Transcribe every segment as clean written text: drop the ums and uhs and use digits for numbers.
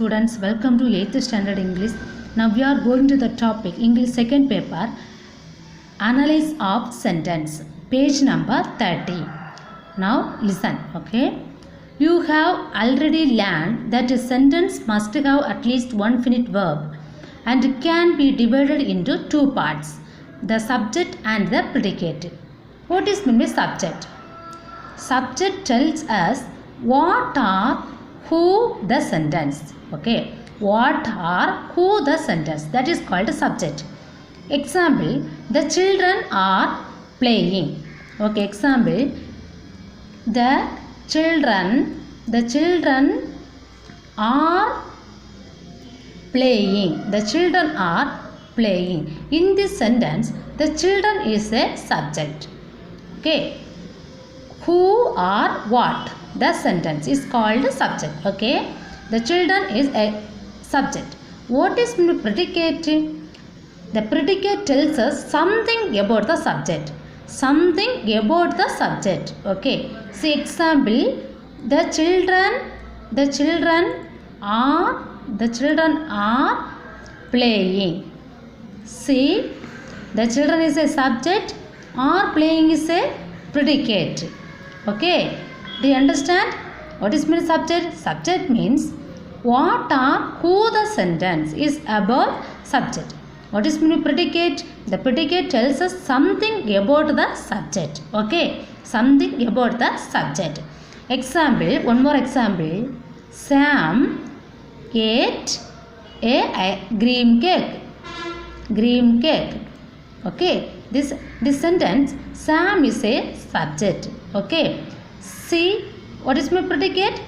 students, welcome to 8th standard English. Now we are going to the topic English second paper, analysis of sentence, page number 30. Now listen, okay. You have already learned that a sentence must have at least one finite verb and can be divided into two parts, the subject and the predicate. What is meant by subject? Subject tells us what or who the sentence. Okay, what or who the sentence, that is called a subject. Example, the children are playing. Okay, example, the children are playing. The children are playing. In this sentence, the children is a subject. Okay, who or what, the sentence is called subject. Okay, the children is a subject. What is predicate? The predicate tells us something about the subject. Something about the subject. Okay, see example, the children are playing. See, the children is a subject, or playing is a predicate. Okay, do you understand what is mean subject? Subject means what or who the sentence is about subject. What is mean predicate? The predicate tells us something about the subject. Okay, something about the subject. Example, one more example. Sam ate a cream cake. Cream cake. Okay, this sentence, Sam is a subject. Okay, see what is my predicate?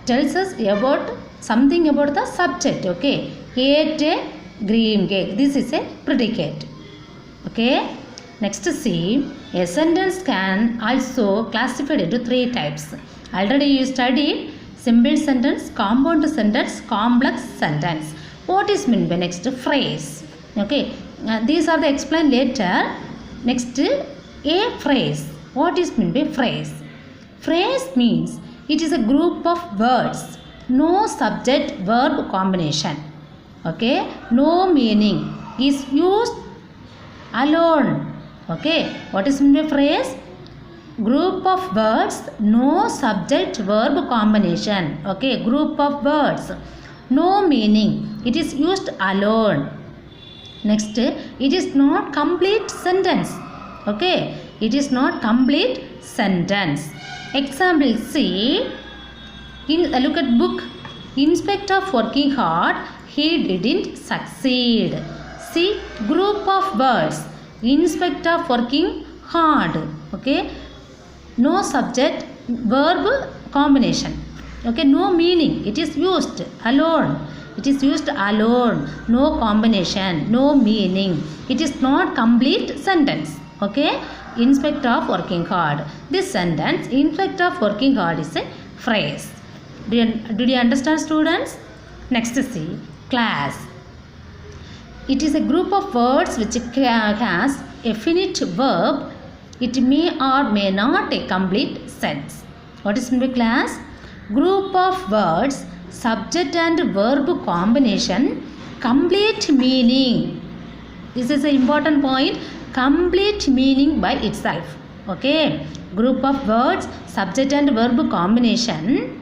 Tells us about something about the subject. Okay, ate a cream cake. This is a predicate. Okay, next see, a sentence can also classified into three types. Already you studied simple sentence, compound sentence, complex sentence. What is meant by next? Phrase. Okay, these are the explained later. Next, a phrase. What is meant by phrase? Phrase means it is a group of words, no subject verb combination. Okay, no meaning, is used alone. Okay, what is meant by phrase? Group of words, no subject verb combination. Okay, group of words, no meaning, it is used alone. Next, it is not complete sentence. Okay, it is not complete sentence. Example, see, look at book. Inspector working hard, he didn't succeed. See, group of words, inspector working hard. Okay, no subject verb combination. Okay, no meaning, it is used alone. It is used alone, no combination, no meaning. It is not complete sentence. Okay, inspector working hard. This sentence, inspector working hard, is a phrase. Did you understand, students? Next see, class. It is a group of words which has a finite verb. It may or may not a complete sense. What is meant by class? Group of words, subject and verb combination, complete meaning. This is an important point. Complete meaning by itself. Okay, group of words, subject and verb combination,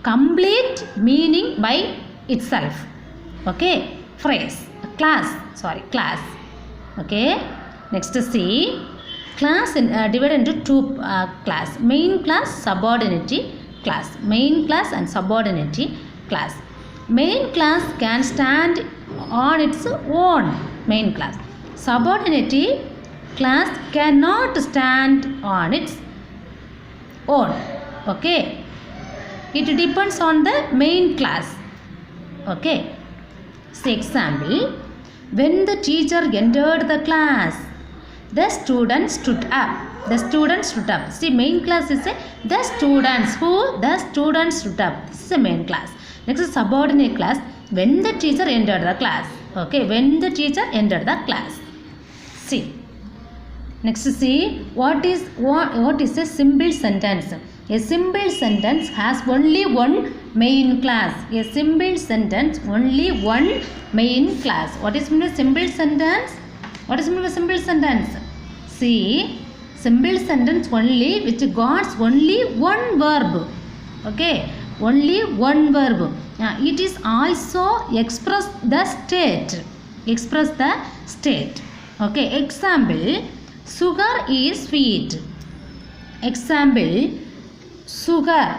complete meaning by itself. Okay, phrase, class. Okay, next see, class divided into two class, main class, subordinate class. Main class and subordinate class. Main class can stand on its own. Main class. Subordinate class cannot stand on its own. Okay, it depends on the main class. Okay, say example, when the teacher entered the class, the student stood up. The student stood up. See, main class is the students. Who? The students stood up. This is the main class. Next is subordinate class. When the teacher entered the class. Okay, when the teacher entered the class. See. Next see, what is a simple sentence? A simple sentence has only one main class. A simple sentence, only one main class. What is mean simple sentence? What is mean simple sentence? See, simple sentence only which got only one verb. Okay, only one verb. It is also express the state. Express the state. Okay, example, sugar is sweet. Example, sugar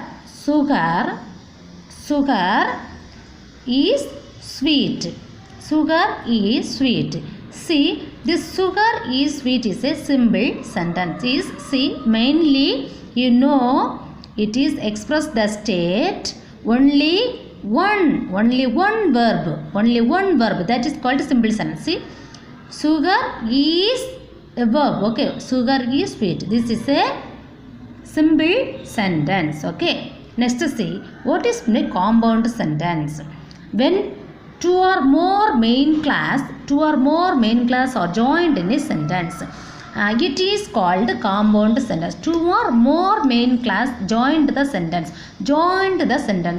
is sweet. Sugar is sweet. See, this sugar is sweet is a simple sentence. See, mainly you know it is express the state only one verb. Only one verb. That is called simple sentence. See, sugar is a verb. Okay, sugar is sweet. This is a simple sentence. Okay. Next, see what is a compound sentence. When two or more main class are joined in a sentence, it is called compound sentence. Two or more main class joined the sentence.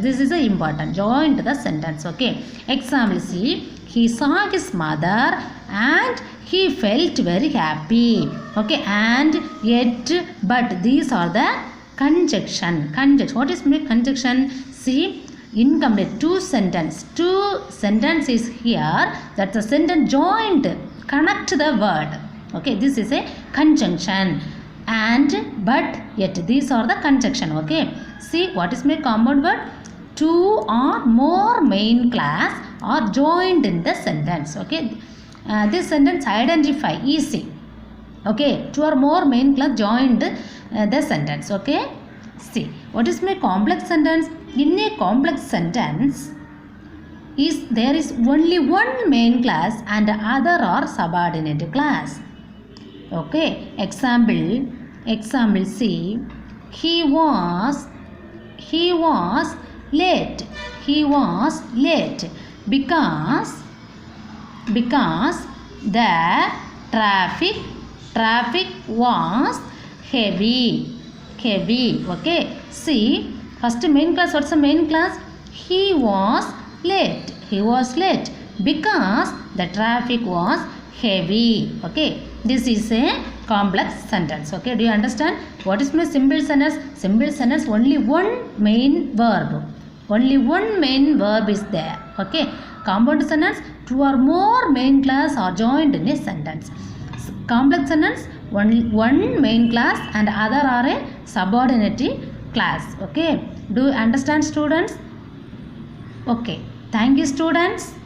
This is important. Joined the sentence. Okay. Example, see, he saw his mother and he felt very happy. Okay. And yet, but these are the conjunction. What is conjunction? See, incomplete. Two sentence is here. That the sentence joined. Connect the word. Okay, this is a conjunction. And, but, yet. These are the conjunction. Okay. See, what is my compound word? Two or more main class are joined in the sentence. Okay. This sentence identify easy. Okay, two or more main class joined the sentence. Okay. See, what is my complex sentence? In a complex sentence, there is only one main class and other are subordinate class. Okay. Example, see, he was late. He was late because the traffic was heavy. Okay. See, first main class. What's the main class? He was late because the traffic was heavy. Okay. This is a complex sentence. Okay. Do you understand? What is my simple sentence? Simple sentence, only one main verb. Only one main verb is there. Okay. Compound sentence, two or more main class are joined in a sentence. Complex sentence, one main class and other are a subordinate class. Okay. Do you understand, students? Okay. Thank you, students.